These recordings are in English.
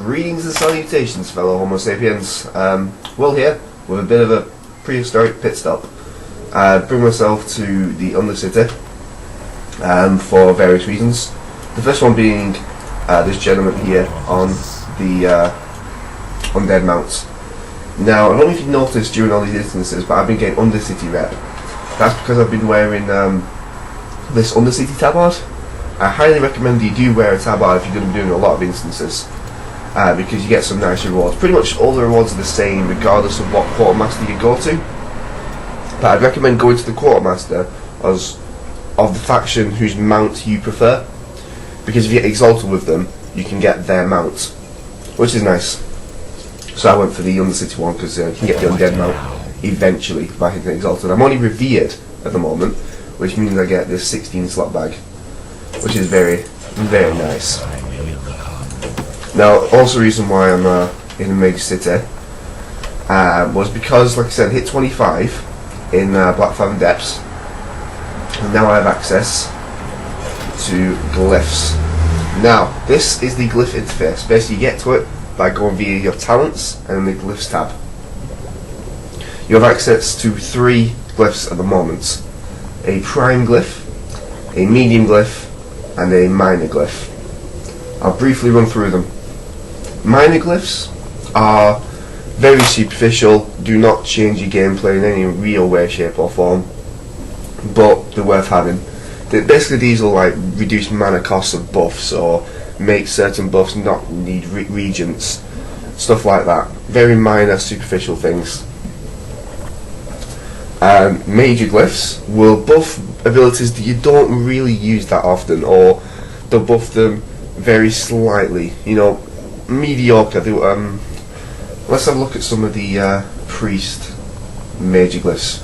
Greetings and salutations, fellow Homo sapiens. Will here with a bit of a prehistoric pit stop. Bring myself to the Undercity for various reasons. The first one being this gentleman here on the undead mounts. Now, I don't know if you've noticed during all these instances, but I've been getting Undercity rep. That's because I've been wearing this Undercity tabard. I highly recommend you do wear a tabard if you're going to be doing a lot of instances, because you get some nice rewards. Pretty much all the rewards are the same regardless of what quartermaster you go to, but I'd recommend going to the quartermaster as of the faction whose mount you prefer, because if you get exalted with them you can get their mount, which is nice. So I went for the Undercity one because you can get the undead mount eventually by hitting exalted. I'm only revered at the moment, which means I get this 16 slot bag, which is very, very nice. Now, also the reason why I'm in a major city was because, like I said, I hit 25 in Black Fathom Depths, and now I have access to glyphs. Now, this is the glyph interface. Basically, you get to it by going via your talents and the glyphs tab. You have access to 3 glyphs at the moment: a prime glyph, a medium glyph, and a minor glyph. I'll briefly run through them. Minor glyphs are very superficial, do not change your gameplay in any real way, shape or form, but they're worth having. Basically these will like reduce mana costs of buffs or make certain buffs not need regents, stuff like that. Very minor, superficial things. Major glyphs will buff abilities that you don't really use that often, or they'll buff them very slightly, you know, mediocre. Let's have a look at some of the priest major glyphs.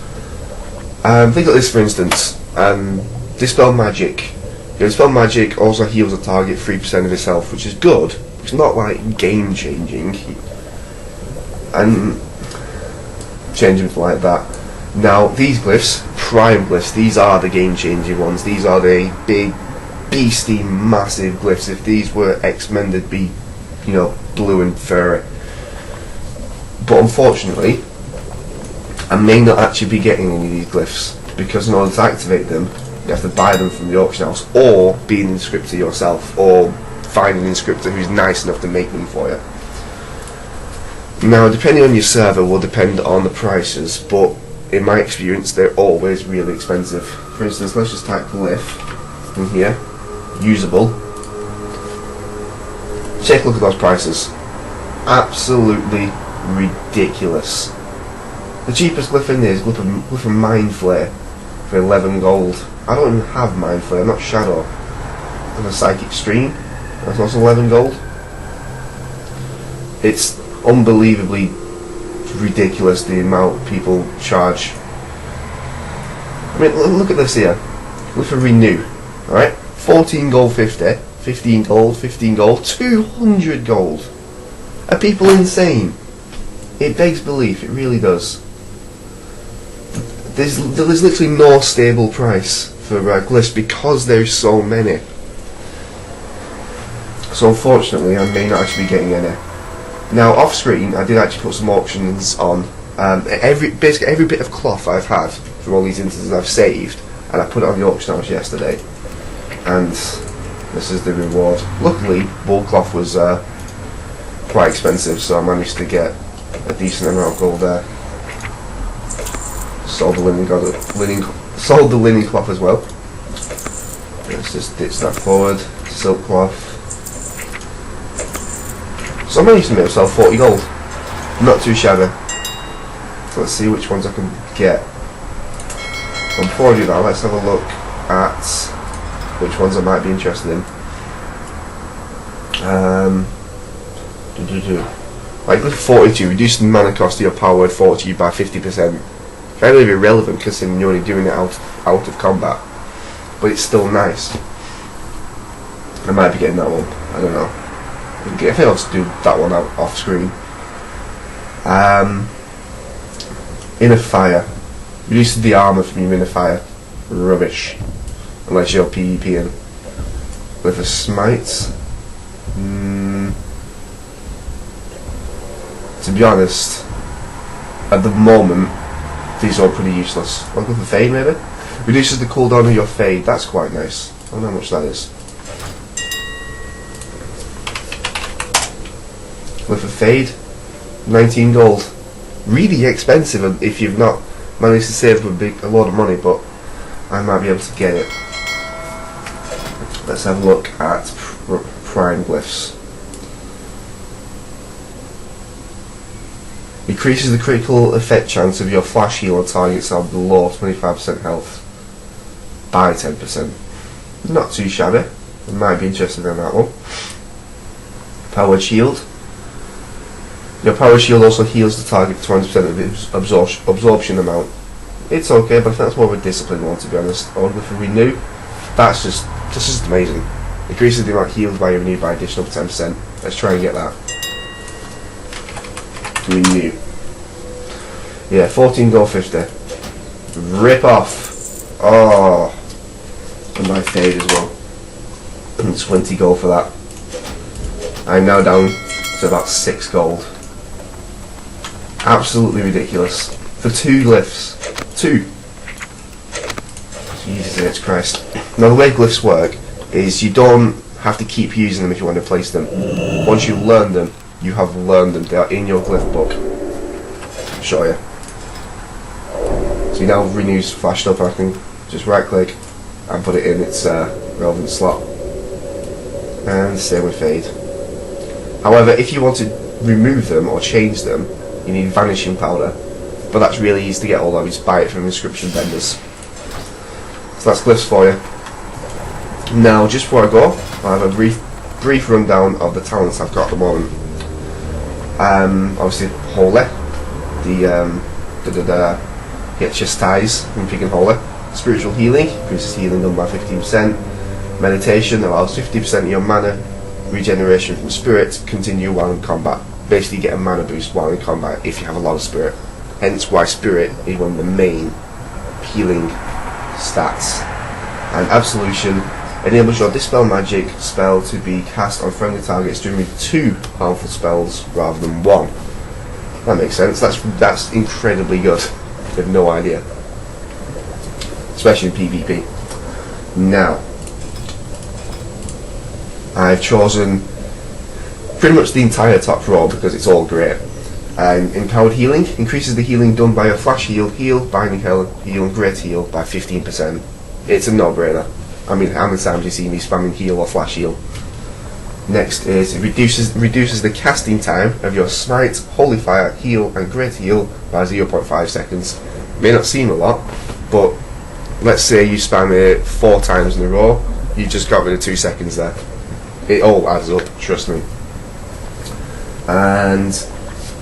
Think of this for instance. Dispel magic. Dispel magic also heals a target 3% of his health, which is good. It's not like game changing and changing like that. Now these glyphs, prime glyphs, these are the game changing ones. These are the big, beastie, massive glyphs. If these were X-Men, they'd be, you know, blue and furry. But unfortunately, I may not actually be getting any of these glyphs, because in order to activate them, you have to buy them from the auction house, or be an inscriptor yourself, or find an inscriptor who's nice enough to make them for you. Now, depending on your server will depend on the prices, but in my experience they're always really expensive. For instance, let's just type glyph in here, usable. Take a look at those prices. Absolutely ridiculous. The cheapest glyph in there is glyph of Mind Flare for 11 gold. I don't even have Mind Flare, I'm not Shadow. I have a Psychic Stream, that's also 11 gold. It's unbelievably ridiculous the amount people charge. I mean, look at this here. Glyph of Renew, alright? 14 gold 50, 15 gold, 15 gold, 200 gold. Are people insane? It begs belief, it really does. There's literally no stable price for glyphs because there's so many. So unfortunately I may not actually be getting any. Now off screen I did actually put some auctions on. Basically every bit of cloth I've had from all these instances I've saved, and I put it on the auction house yesterday, and this is the reward. Luckily wool cloth was quite expensive, so I managed to get a decent amount of gold there. Sold the linen cloth as well. Let's just ditch that forward. Silk cloth. So I managed to make myself 40 gold. Not too shabby. So let's see which ones I can get. But before I do that, let's have a look at which ones I might be interested in. Like with 42, reduce the mana cost of your power word fortitude by 50%. Fairly irrelevant considering you're only doing it out of combat, but it's still nice. I might be getting that one, I don't know. I think I'll just do that one out off screen. Inner Fire. Reduces the armour from your inner fire. Rubbish. Unless you're PvPing. With a smite. to be honest, at the moment, these are pretty useless. I'll go for fade maybe. Reduces the cooldown of your fade. That's quite nice. I don't know how much that is. With a fade, 19 gold. Really expensive if you've not managed to save a lot of money, but I might be able to get it. Let's have a look at prime glyphs. Increases the critical effect chance of your flash heal on targets are below 25% health by 10%. Not too shabby. I might be interested in that one. Powered shield. Your power shield also heals the target 20% of its absorption amount. It's okay, but I think that's more of a discipline one, to be honest. Or with a renew, that's just amazing. Increases the amount healed by your renew by additional 10%. Let's try and get that. Renew. Yeah, 14 gold 50. Rip off. Oh, and my fade as well. And 20 gold for that. I'm now down to about 6 gold. Absolutely ridiculous. For 2 glyphs. 2. Jesus H. Christ. Now the way glyphs work is you don't have to keep using them if you want to place them. Once you learn them, you have learned them. They are in your glyph book. I'll show you. So now renews flashed up. I can just right click and put it in its relevant slot. And same with fade. However, if you want to remove them or change them, you need vanishing powder, but that's really easy to get hold of. You just buy it from inscription vendors. So that's glyphs for you. Now, just before I go, I'll have a brief rundown of the talents I've got at the moment. Obviously, holy, get chastise from PuG and holy. Spiritual healing increases healing done by 15%. Meditation allows 50% of your mana regeneration from spirit continue while in combat. Basically, get a mana boost while in combat if you have a lot of spirit. Hence why spirit is one of the main healing stats. And absolution enables your dispel magic spell to be cast on friendly targets during 2 harmful spells rather than 1. That makes sense. That's incredibly good. You have no idea, especially in PvP. Now, I've chosen pretty much the entire top row because it's all great. Empowered healing increases the healing done by a flash heal, binding heal, and great heal by 15%. It's a no-brainer. I mean, how many times have you seen me spamming heal or flash heal? Next is it reduces the casting time of your smite, holy fire, heal, and great heal by 0.5 seconds. May not seem a lot, but let's say you spam it 4 times in a row, you just got rid of 2 seconds there. It all adds up, trust me. And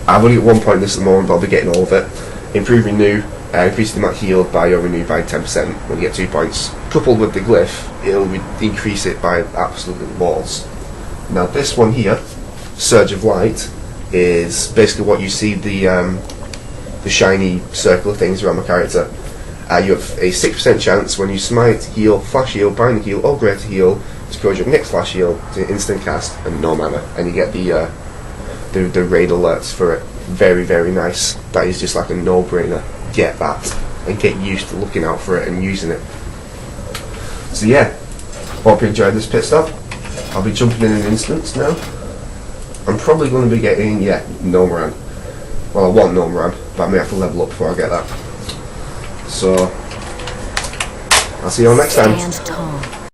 I've only got 1 point this at the moment, but I'll be getting all of it. Improve renew, increase the amount healed by your renew by 10% when you get 2 points. Coupled with the glyph, it'll increase it by absolutely loads. Now this one here, Surge of Light, is basically what you see the shiny circle of things around my character. You have a 6% chance when you smite, heal, flash heal, binding heal, or greater heal to cause your next flash heal to instant cast and no mana, and you get the raid alerts for it. Very, very nice. That is just like a no-brainer. Get that and get used to looking out for it and using it. So yeah, hope you enjoyed this pit stop. I'll be jumping in an instant now. I'm probably going to be getting, Nomaran. Well, I want Nomaran, but I may have to level up before I get that. So, I'll see you all next time. Stand tall.